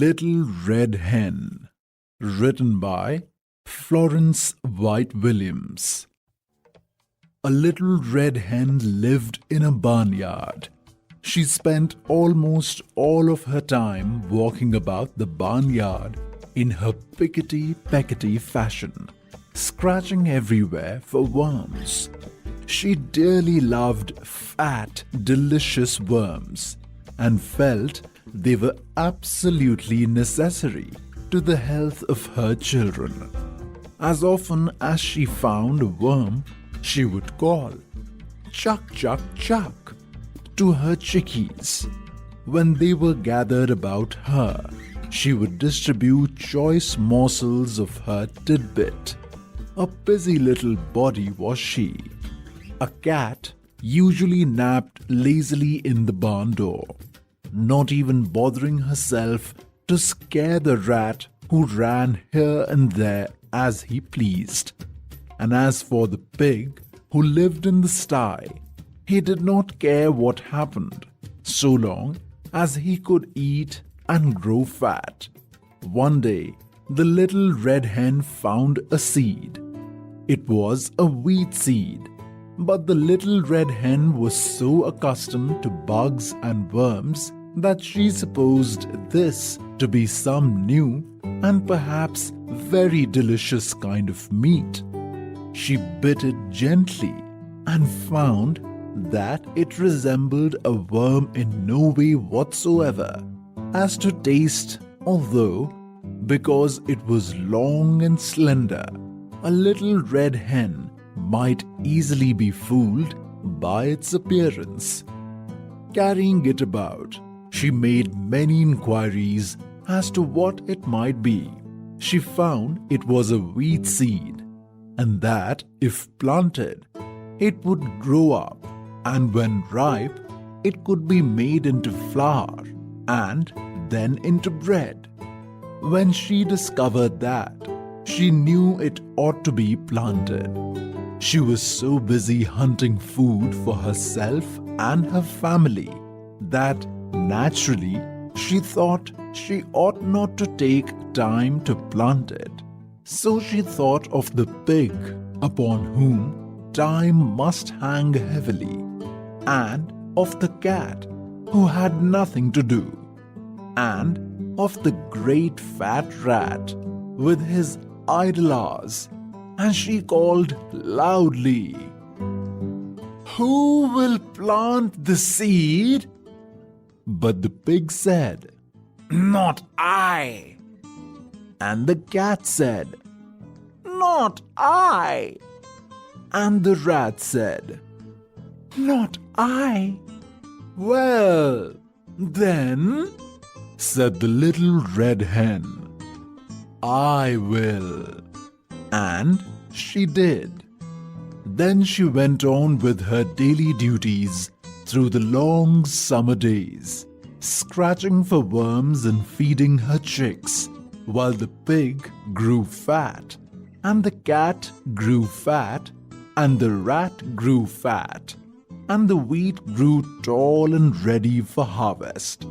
Little Red Hen, written by Florence White Williams. A little red hen lived in a barnyard. She spent almost all of her time walking about the barnyard in her pickety-peckety fashion, scratching everywhere for worms. She dearly loved fat, delicious worms and felt they were absolutely necessary to the health of her children. As often as she found a worm, she would call, "Chuck, chuck, chuck," to her chickies. When they were gathered about her, she would distribute choice morsels of her tidbit. A busy little body was she. A cat usually napped lazily in the barn door, not even bothering herself to scare the rat who ran here and there as he pleased. And as for the pig who lived in the sty, he did not care what happened, so long as he could eat and grow fat. One day, the little red hen found a seed. It was a wheat seed, but the little red hen was so accustomed to bugs and worms that she supposed this to be some new and perhaps very delicious kind of meat. She bit it gently and found that it resembled a worm in no way whatsoever as to taste, although, because it was long and slender, a little red hen might easily be fooled by its appearance. Carrying it about, she made many inquiries as to what it might be. She found it was a wheat seed, and that if planted, it would grow up, and when ripe, it could be made into flour and then into bread. When she discovered that, she knew it ought to be planted. She was so busy hunting food for herself and her family that naturally she thought she ought not to take time to plant it. So she thought of the pig upon whom time must hang heavily, and of the cat who had nothing to do, and of the great fat rat with his idle hours, and she called loudly, "Who will plant the seed?" But the pig said, "Not I." And the cat said, "Not I." And the rat said, "Not I." "Well, then," said the little red hen, "I will." And she did. Then she went on with her daily duties through the long summer days, scratching for worms and feeding her chicks, while the pig grew fat, and the cat grew fat, and the rat grew fat, and the wheat grew tall and ready for harvest.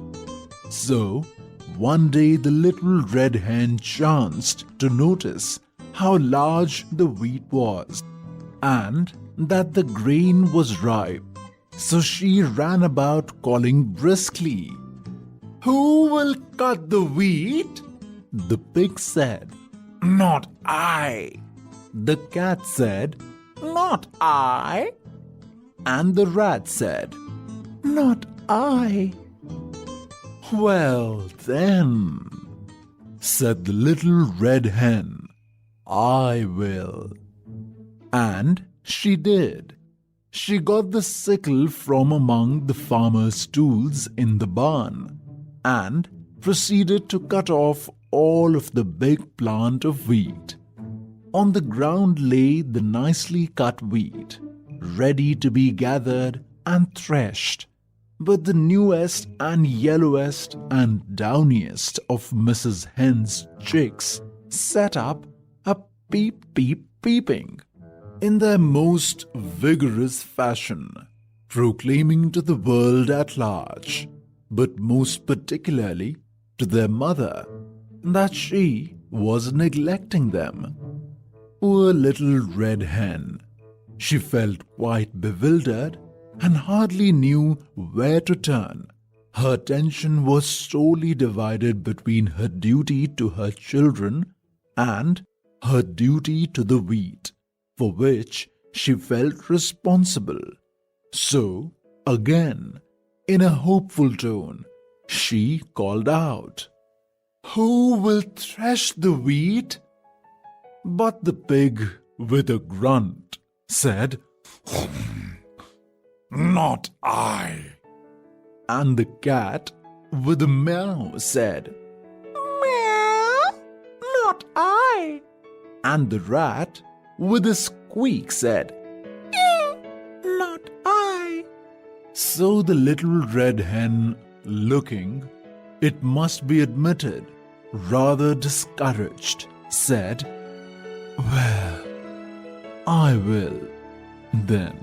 So, one day the little red hen chanced to notice how large the wheat was, and that the grain was ripe. So she ran about calling briskly, "Who will cut the wheat?" The pig said, "Not I." The cat said, "Not I." And the rat said, "Not I." "Well, then," said the little red hen, "I will." And she did. She got the sickle from among the farmer's tools in the barn and proceeded to cut off all of the big plant of wheat. On the ground lay the nicely cut wheat, ready to be gathered and threshed. But the newest and yellowest and downiest of Mrs. Hen's chicks set up a peep, peep, peeping in their most vigorous fashion, proclaiming to the world at large, but most particularly to their mother that she was neglecting them. Poor little red hen. She felt quite bewildered and hardly knew where to turn. Her attention was solely divided between her duty to her children and her duty to the wheat, for which she felt responsible. So, again, in a hopeful tone, she called out, "Who will thresh the wheat?" But the pig, with a grunt, said, "Not I." And the cat, with a meow, said, "Meow, not I." And the rat, with a squeak, said, "Not I." So the little red hen, looking, it must be admitted, rather discouraged, said, "Well, I will, then."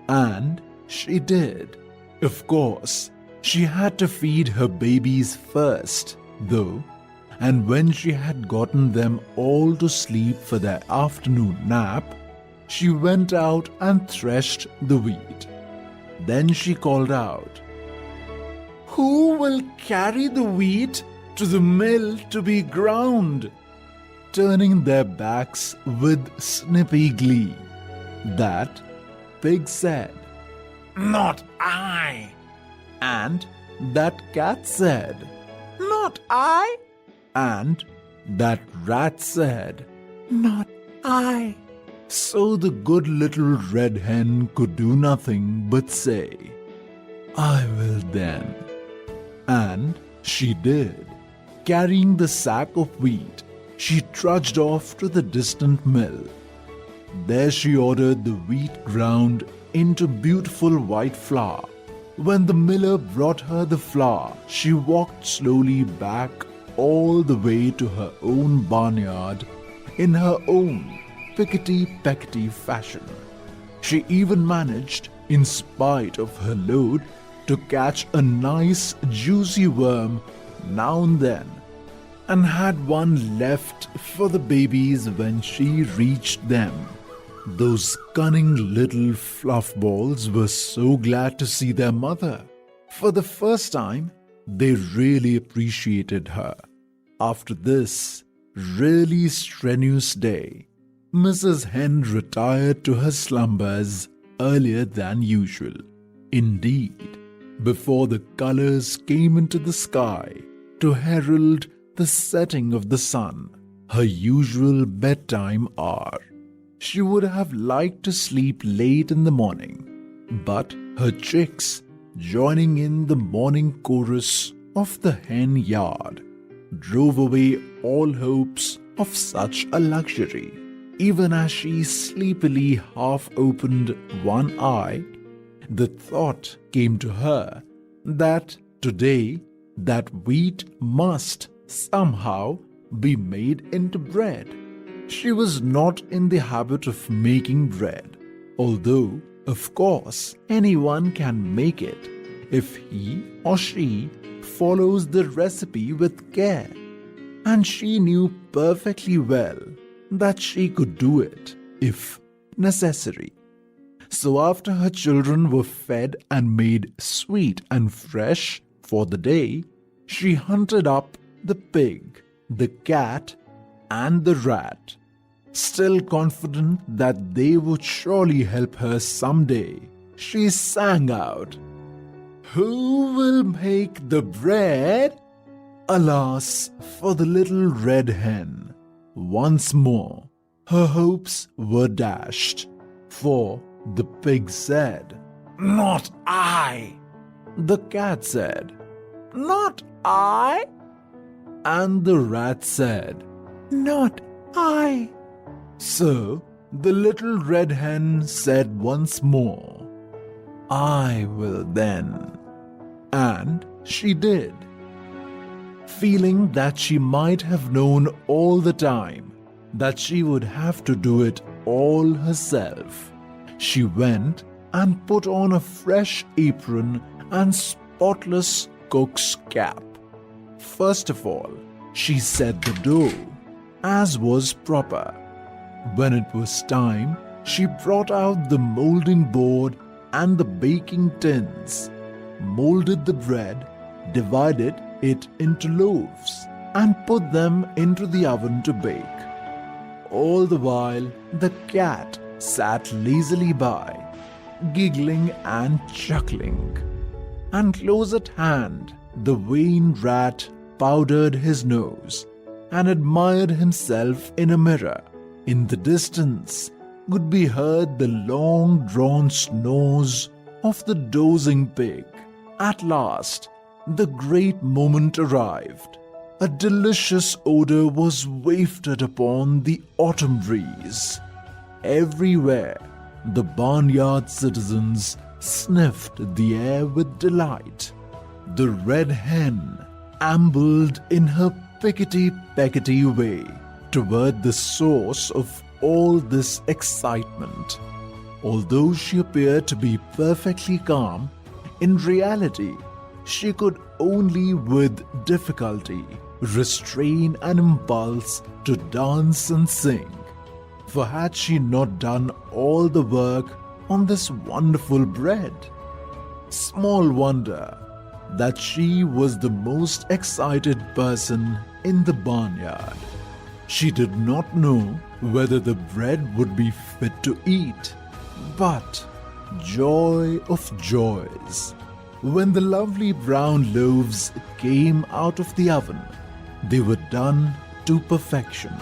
And she did. Of course, she had to feed her babies first, though, and when she had gotten them all to sleep for their afternoon nap, she went out and threshed the wheat. Then she called out, "Who will carry the wheat to the mill to be ground?" Turning their backs with snippy glee. That pig said, "Not I." And that cat said, "Not I." And that rat said, "Not I." So the good little red hen could do nothing but say, "I will then." And she did. Carrying the sack of wheat, she trudged off to the distant mill. There she ordered the wheat ground into beautiful white flour. When the miller brought her the flour, she walked slowly back all the way to her own barnyard in her own pickety-peckety fashion. She even managed, in spite of her load, to catch a nice juicy worm now and then, and had one left for the babies when she reached them. Those cunning little fluff balls were so glad to see their mother. For the first time, they really appreciated her. After this really strenuous day, Mrs. Hen retired to her slumbers earlier than usual. Indeed, before the colors came into the sky to herald the setting of the sun, her usual bedtime hour. She would have liked to sleep late in the morning, but her chicks, joining in the morning chorus of the hen yard, drove away all hopes of such a luxury. Even as she sleepily half opened one eye, the thought came to her that today that wheat must somehow be made into bread. She was not in the habit of making bread, although, of course, anyone can make it if he or she follows the recipe with care. And she knew perfectly well that she could do it if necessary. So after her children were fed and made sweet and fresh for the day, she hunted up the pig, the cat, and the rat. Still confident that they would surely help her someday, she sang out, "Who will make the bread?" Alas for the little red hen. Once more, her hopes were dashed, for the pig said, "Not I." The cat said, "Not I." And the rat said, "Not I." So the little red hen said once more, "I will then." And she did. Feeling that she might have known all the time that she would have to do it all herself, she went and put on a fresh apron and spotless cook's cap. First of all, she set the dough, as was proper. When it was time, she brought out the molding board and the baking tins, molded the bread, divided it into loaves, and put them into the oven to bake. All the while, the cat sat lazily by, giggling and chuckling. And close at hand, the vain rat powdered his nose and admired himself in a mirror. In the distance could be heard the long-drawn snores of the dozing pig. At last, the great moment arrived. A delicious odor was wafted upon the autumn breeze. Everywhere, the barnyard citizens sniffed the air with delight. The red hen ambled in her pickety-peckety way toward the source of all this excitement. Although she appeared to be perfectly calm, in reality, she could only with difficulty restrain an impulse to dance and sing. For had she not done all the work on this wonderful bread? Small wonder that she was the most excited person in the barnyard. She did not know whether the bread would be fit to eat. But joy of joys! When the lovely brown loaves came out of the oven, they were done to perfection.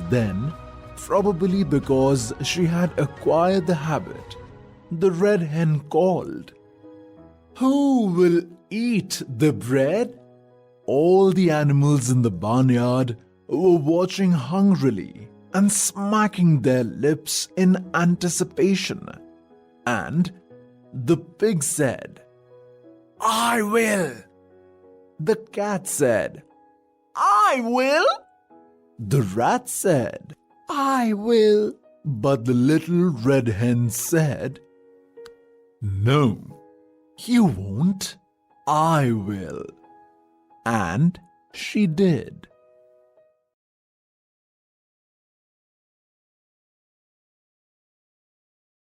Then, probably because she had acquired the habit, the red hen called, "Who will eat the bread?" All the animals in the barnyard were watching hungrily and smacking their lips in anticipation. And the pig said, "I will." The cat said, "I will." The rat said, "I will." But the little red hen said, "No, you won't. I will." And she did.